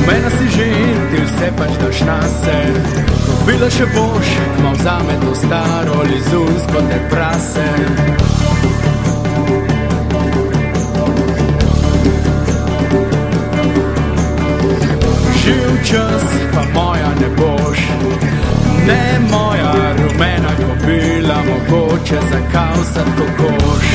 Rumena si že, ti vse pač daš nase. Bila še boš, kma vzame to staro lizunsko te prase. Živ čas, pa moja ne boš, ne moja rumena kobila, mogoče zakausat kokoš.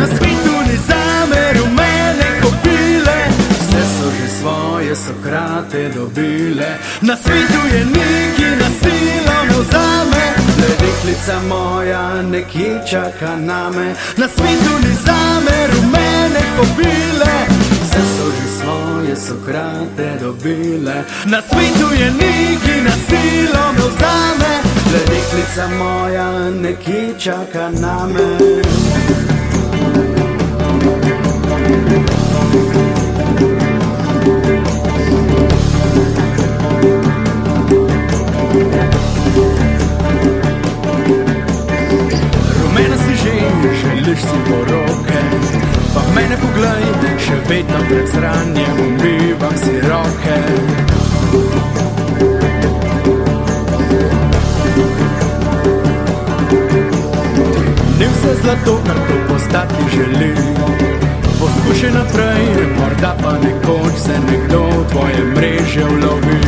Na svetu ni zame rumene kobile, vse so že svoje Sokrate dobile. Na svetu je neki na silo me vzame, le deklica moja nekje čaka name. Na svetu ni zame rumene kobile, vse so že svoje Sokrate dobile. Na svetu je neki na silo me vzame, le deklica moja nekje čaka name. Rumena si že, želiš si poroke, pa mene poglej, še vedno pred sranjem umivam si roke. Ni vse zlato, kar to postati želi, poskušaj naprej, morda pa nekoč se nekdo v tvoje mreže ulovi.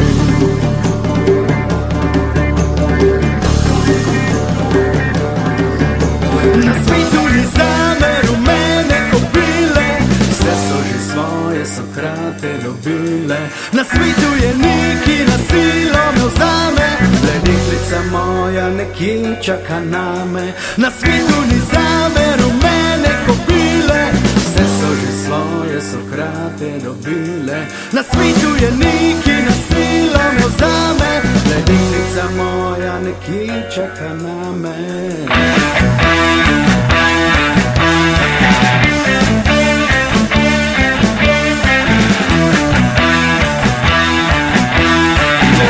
Na svetu ni zame rumene kobile, vse so že svoje Sokrate dobile. Na svetu je neki na silo me vzame, le deklica moja nekje čaka name. Na svetu ni zame rumene kobile, vse so že svoje Sokrate dobile. Na svetu je neki na silo me vzame, le deklica moja nekje čaka name.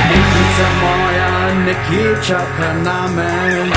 Deklica moja nekje čaka name.